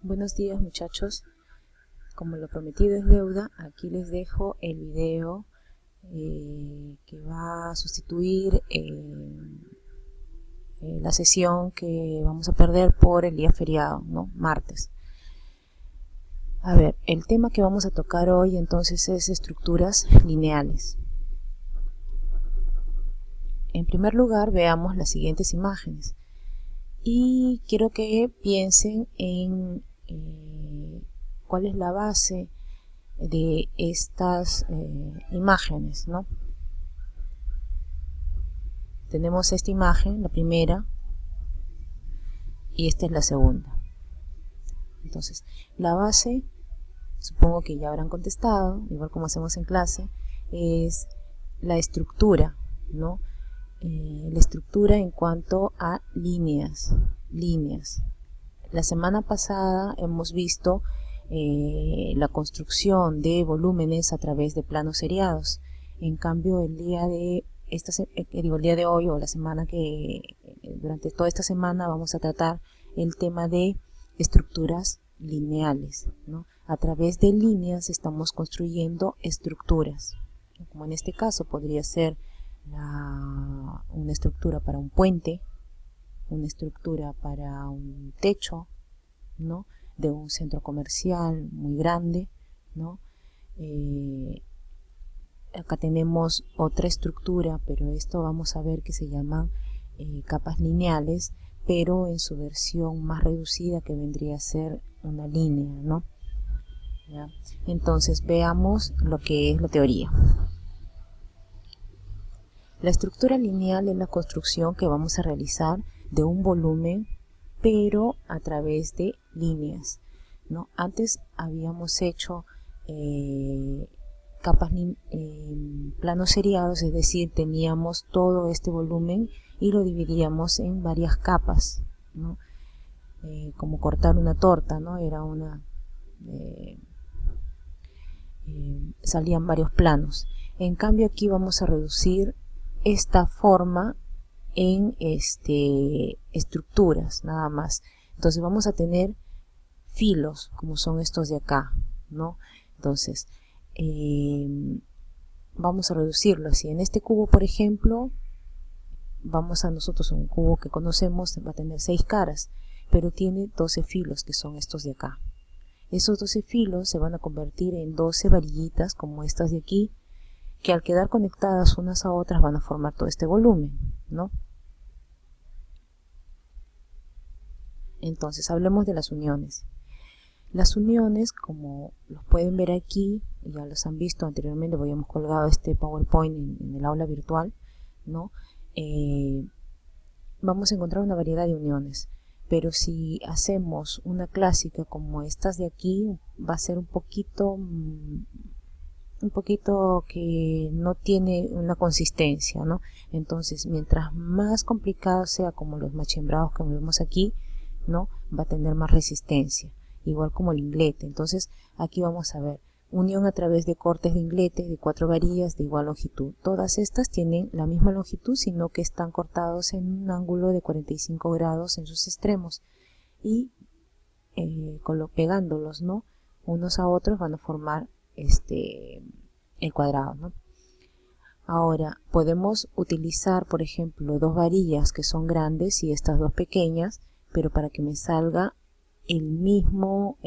Buenos días muchachos, como lo prometido es deuda, aquí les dejo el video que va a sustituir la sesión que vamos a perder por el día feriado, ¿no? Martes. A ver, el tema que vamos a tocar hoy entonces es estructuras lineales. En primer lugar veamos las siguientes imágenes y quiero que piensen en cuál es la base de estas imágenes, ¿no? Tenemos esta imagen, la primera, y esta es la segunda. Entonces, la base, supongo que ya habrán contestado, igual como hacemos en clase, es la estructura, ¿no? La estructura en cuanto a líneas. La semana pasada hemos visto la construcción de volúmenes a través de planos seriados. En cambio, el día de hoy o la semana durante toda esta semana vamos a tratar el tema de estructuras lineales, ¿no? A través de líneas estamos construyendo estructuras, como en este caso podría ser una estructura para un puente, una estructura para un techo, ¿no? De un centro comercial muy grande, ¿no? Acá tenemos otra estructura, pero esto vamos a ver que se llaman capas lineales, pero en su versión más reducida, que vendría a ser una línea, ¿no? ¿Ya? Entonces veamos lo que es la teoría. La estructura lineal es la construcción que vamos a realizar de un volumen, pero a través de líneas, ¿no? Antes habíamos hecho planos seriados, es decir, teníamos todo este volumen y lo dividíamos en varias capas, ¿no? Como cortar una torta, ¿no? Salían varios planos. En cambio aquí vamos a reducir esta forma en estructuras nada más. Entonces vamos a tener filos como son estos de acá, ¿no? Entonces vamos a reducirlo así. En este cubo, por ejemplo, nosotros un cubo que conocemos va a tener 6 caras, pero tiene 12 filos, que son estos de acá. Esos 12 filos se van a convertir en 12 varillitas como estas de aquí, que al quedar conectadas unas a otras van a formar todo este volumen, ¿no? Entonces hablemos de las uniones. Las uniones, como los pueden ver aquí, ya los han visto anteriormente, habíamos colgado este PowerPoint en el aula virtual, ¿no? Vamos a encontrar una variedad de uniones, pero si hacemos una clásica como estas de aquí, va a ser un poquito que no tiene una consistencia, ¿no? Entonces, mientras más complicado sea, como los machembrados que vemos aquí, ¿no? Va a tener más resistencia, igual como el inglete. Entonces, aquí vamos a ver unión a través de cortes de inglete de 4 varillas de igual longitud. Todas estas tienen la misma longitud, sino que están cortados en un ángulo de 45 grados en sus extremos, y pegándolos, ¿no? Unos a otros van a formar el cuadrado, ¿no? Ahora podemos utilizar, por ejemplo, 2 varillas que son grandes y estas 2 pequeñas, pero para que me salga el mismo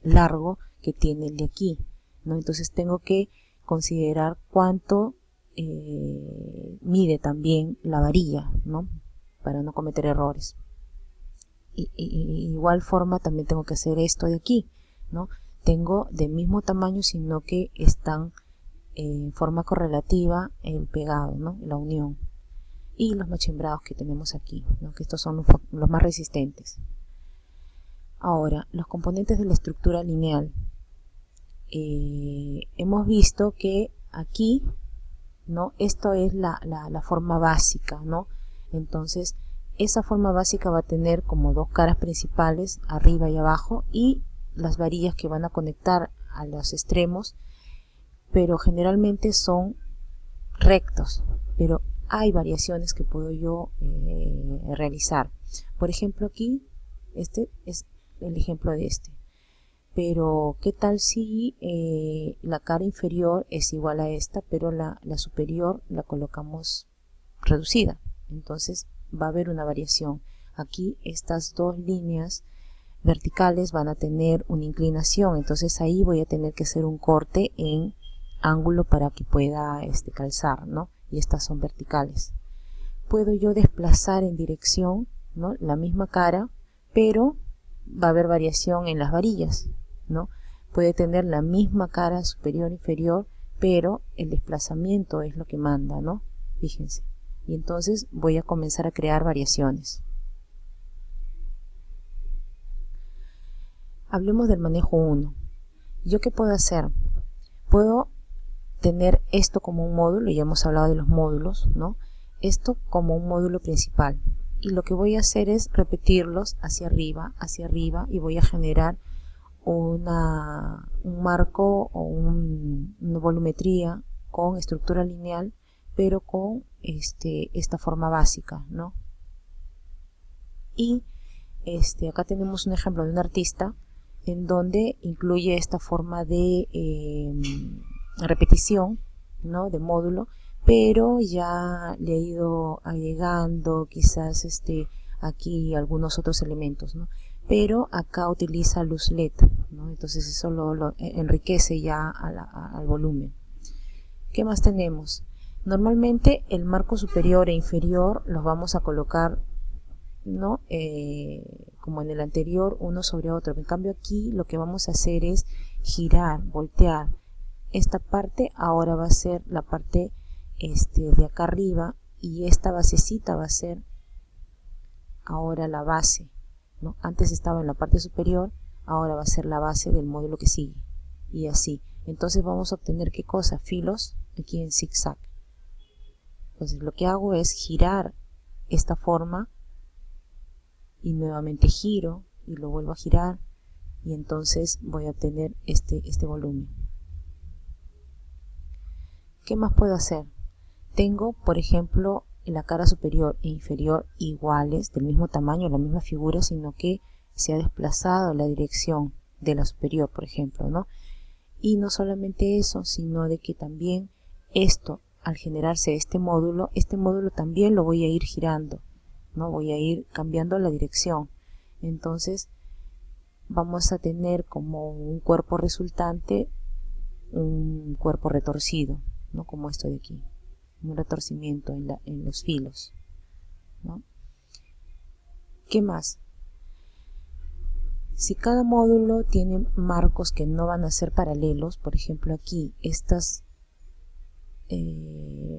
largo que tiene el de aquí, ¿no? Entonces tengo que considerar cuánto mide también la varilla, ¿no? Para no cometer errores. Y igual forma también tengo que hacer esto de aquí, ¿no? Tengo del mismo tamaño, sino que están en forma correlativa el pegado, ¿no? La unión. Y los machembrados que tenemos aquí, ¿no? Que estos son los más resistentes. Ahora, los componentes de la estructura lineal. Hemos visto que aquí, ¿no? Esto es la forma básica, ¿no? Entonces, esa forma básica va a tener como 2 caras principales, arriba y abajo, y las varillas que van a conectar a los extremos, pero generalmente son rectos, pero hay variaciones que puedo yo realizar. Por ejemplo, aquí Este es el ejemplo de este. Pero ¿qué tal si la cara inferior es igual a esta, pero la superior la colocamos reducida? Entonces va a haber una variación. Aquí estas dos líneas verticales van a tener una inclinación, entonces ahí voy a tener que hacer un corte en ángulo para que pueda calzar, ¿no? Y estas son verticales. Puedo yo desplazar en dirección, ¿no?, la misma cara, pero va a haber variación en las varillas, ¿no? Puede tener la misma cara superior inferior, pero el desplazamiento es lo que manda, ¿no? Fíjense. Y entonces voy a comenzar a crear variaciones. Hablemos del manejo 1. ¿Yo qué puedo hacer? Puedo tener esto como un módulo, ya hemos hablado de los módulos, ¿no? Esto como un módulo principal. Y lo que voy a hacer es repetirlos hacia arriba, y voy a generar un marco o una volumetría con estructura lineal, pero con esta forma básica, ¿no? Y acá tenemos un ejemplo de un artista en donde incluye esta forma de repetición, ¿no?, de módulo, pero ya le ha ido agregando quizás aquí algunos otros elementos, ¿no? Pero acá utiliza luz LED, ¿no? Entonces eso lo enriquece ya al volumen. ¿Qué más tenemos? Normalmente el marco superior e inferior los vamos a colocar, ¿no?, como en el anterior, uno sobre otro. En cambio aquí lo que vamos a hacer es girar, voltear. Esta parte ahora va a ser la parte de acá arriba, y esta basecita va a ser ahora la base, ¿no? Antes estaba en la parte superior, ahora va a ser la base del módulo que sigue, y así. Entonces vamos a obtener, ¿qué cosa? Filos aquí en zigzag. Entonces lo que hago es girar esta forma, y nuevamente giro y lo vuelvo a girar, y entonces voy a obtener este volumen. ¿Qué más puedo hacer? Tengo, por ejemplo, la cara superior e inferior iguales, del mismo tamaño, la misma figura, sino que se ha desplazado la dirección de la superior, por ejemplo, ¿no? Y no solamente eso, sino de que también esto, al generarse este módulo también lo voy a ir girando, ¿no? Voy a ir cambiando la dirección. Entonces vamos a tener como un cuerpo resultante, un cuerpo retorcido, ¿no?, como esto de aquí, un retorcimiento en los filos, ¿no? ¿Qué más? Si cada módulo tiene marcos que no van a ser paralelos, por ejemplo aquí, estas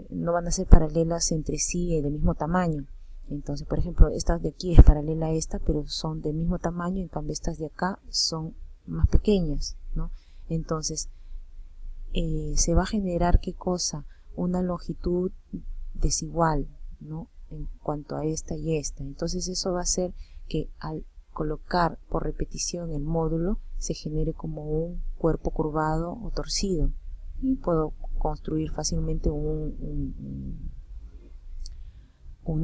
no van a ser paralelas entre sí del mismo tamaño. Entonces, por ejemplo, esta de aquí es paralela a esta, pero son del mismo tamaño, en cambio estas de acá son más pequeñas, ¿no? Entonces, se va a generar, ¿qué cosa? Una longitud desigual, ¿no?, en cuanto a esta y esta. Entonces eso va a hacer que al colocar por repetición el módulo se genere como un cuerpo curvado o torcido, y puedo construir fácilmente un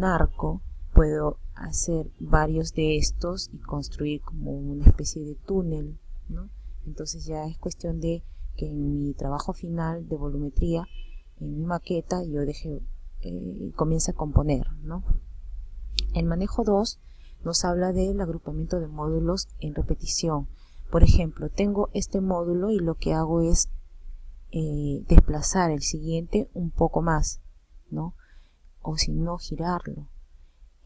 arco. Puedo hacer varios de estos y construir como una especie de túnel, ¿no? Entonces ya es cuestión de que en mi trabajo final de volumetría, en mi maqueta, yo comience a componer, ¿no? El manejo 2 nos habla del agrupamiento de módulos en repetición. Por ejemplo, tengo este módulo y lo que hago es desplazar el siguiente un poco más, ¿no?, o si no, girarlo.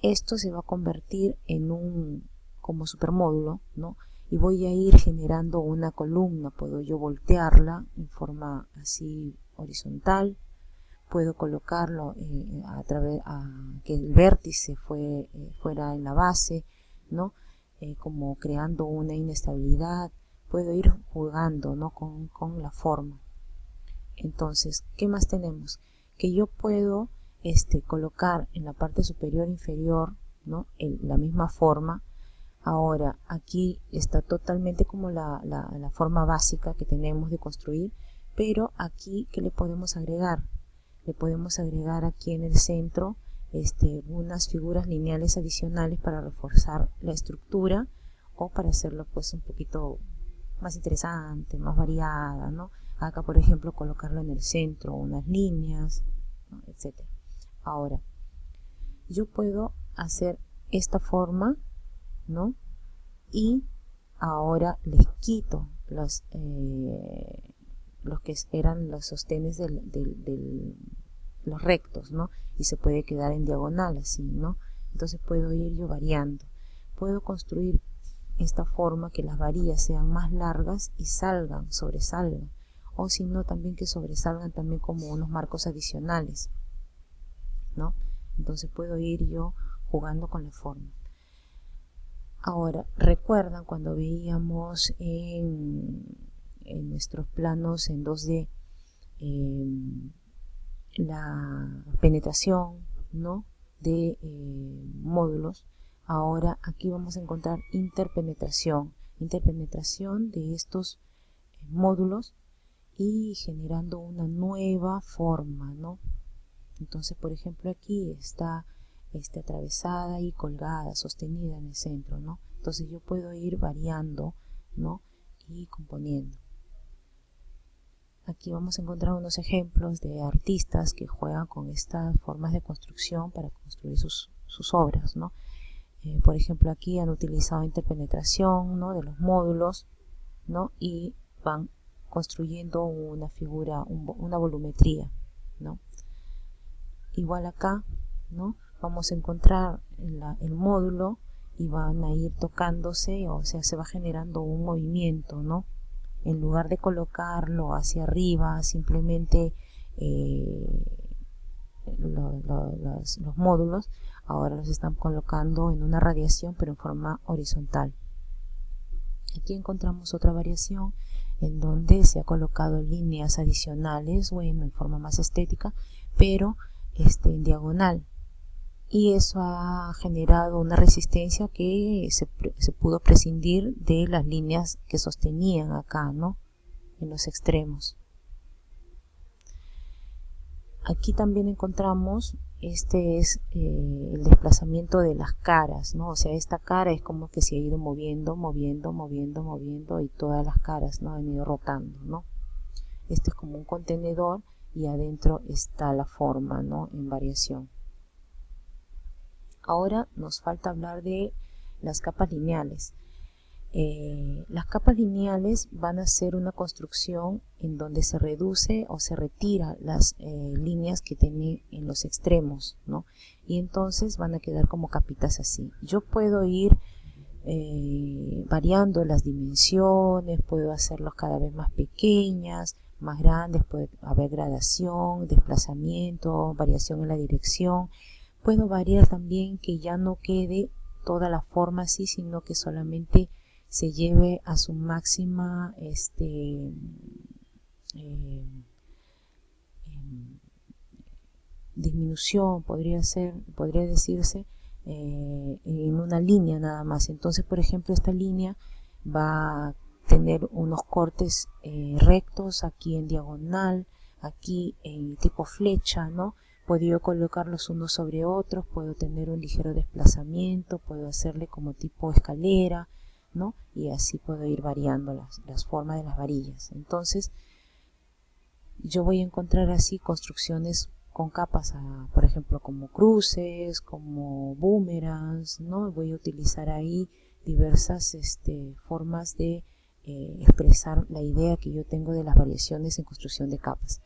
Esto se va a convertir en un como supermódulo, ¿no?, y voy a ir generando una columna. Puedo yo voltearla en forma así horizontal, puedo colocarlo que el vértice fuera en la base, ¿no?, como creando una inestabilidad. Puedo ir jugando, ¿no?, con la forma. Entonces, ¿qué más tenemos? Que yo puedo colocar en la parte superior e inferior, ¿no?, la misma forma. Ahora aquí está totalmente como la forma básica que tenemos de construir, pero aquí, ¿qué le podemos agregar? Le podemos agregar aquí en el centro unas figuras lineales adicionales para reforzar la estructura, o para hacerlo pues un poquito más interesante, más variada, ¿no? Acá, por ejemplo, colocarlo en el centro, unas líneas, ¿no? Etcétera. Ahora, yo puedo hacer esta forma, ¿no? Y ahora les quito los que eran los sostenes los rectos, ¿no? Y se puede quedar en diagonal así, ¿no? Entonces puedo ir yo variando. Puedo construir esta forma que las varillas sean más largas y sobresalgan, o si no también que sobresalgan también como unos marcos adicionales, ¿no? Entonces puedo ir yo jugando con la forma. Ahora, recuerdan cuando veíamos en nuestros planos en 2D la penetración, ¿no? de módulos. Ahora aquí vamos a encontrar interpenetración de estos módulos y generando una nueva forma, ¿no? Entonces, por ejemplo, aquí está atravesada y colgada, sostenida en el centro, ¿no? Entonces yo puedo ir variando, ¿no? Y componiendo. Aquí vamos a encontrar unos ejemplos de artistas que juegan con estas formas de construcción para construir sus obras, ¿no? Por ejemplo, aquí han utilizado interpenetración, ¿no? de los módulos, ¿no? Y van construyendo una figura, una volumetría, ¿no? Igual acá, ¿no? Vamos a encontrar el módulo y van a ir tocándose, o sea, se va generando un movimiento, ¿no? En lugar de colocarlo hacia arriba, simplemente los módulos ahora los están colocando en una radiación, pero en forma horizontal. Aquí encontramos otra variación en donde se ha colocado líneas adicionales, bueno, en forma más estética, pero en diagonal, y eso ha generado una resistencia que se pudo prescindir de las líneas que sostenían acá, ¿no? En los extremos. Aquí también encontramos, es el desplazamiento de las caras, ¿no? O sea, esta cara es como que se ha ido moviendo, y todas las caras, ¿no? Han ido rotando, ¿no? Este es como un contenedor y adentro está la forma, ¿no? En variación. Ahora nos falta hablar de las capas lineales. Las capas lineales van a ser una construcción en donde se reduce o se retira las líneas que tienen en los extremos, ¿no? Y entonces van a quedar como capitas así. Yo puedo ir variando las dimensiones, puedo hacerlos cada vez más pequeñas, más grandes, puede haber gradación, desplazamiento, variación en la dirección. Puedo variar también que ya no quede toda la forma así, sino que solamente se lleve a su máxima disminución, podría decirse, en una línea nada más. Entonces, por ejemplo, esta línea va a tener unos cortes rectos aquí en diagonal, aquí en tipo flecha, ¿no? Puedo yo colocarlos unos sobre otros, puedo tener un ligero desplazamiento, puedo hacerle como tipo escalera, ¿no? Y así puedo ir variando las formas de las varillas. Entonces, yo voy a encontrar así construcciones con capas, por ejemplo, como cruces, como boomerangs, ¿no? Voy a utilizar ahí diversas formas de expresar la idea que yo tengo de las variaciones en construcción de capas.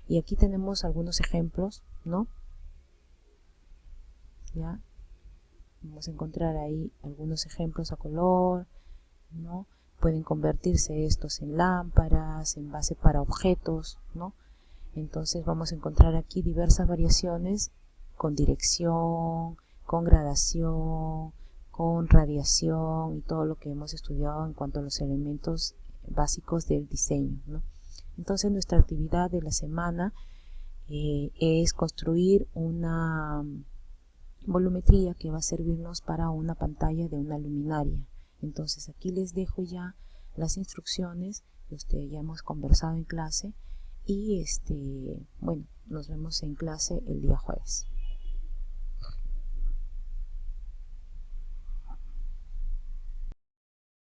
Y aquí tenemos algunos ejemplos, ¿no? ¿Ya? Vamos a encontrar ahí algunos ejemplos a color, ¿no? Pueden convertirse estos en lámparas, en base para objetos, ¿no? Entonces vamos a encontrar aquí diversas variaciones con dirección, con gradación, con radiación y todo lo que hemos estudiado en cuanto a los elementos básicos del diseño, ¿no? Entonces nuestra actividad de la semana es construir una volumetría que va a servirnos para una pantalla de una luminaria. Entonces aquí les dejo ya las instrucciones que ya hemos conversado en clase y bueno, nos vemos en clase el día jueves.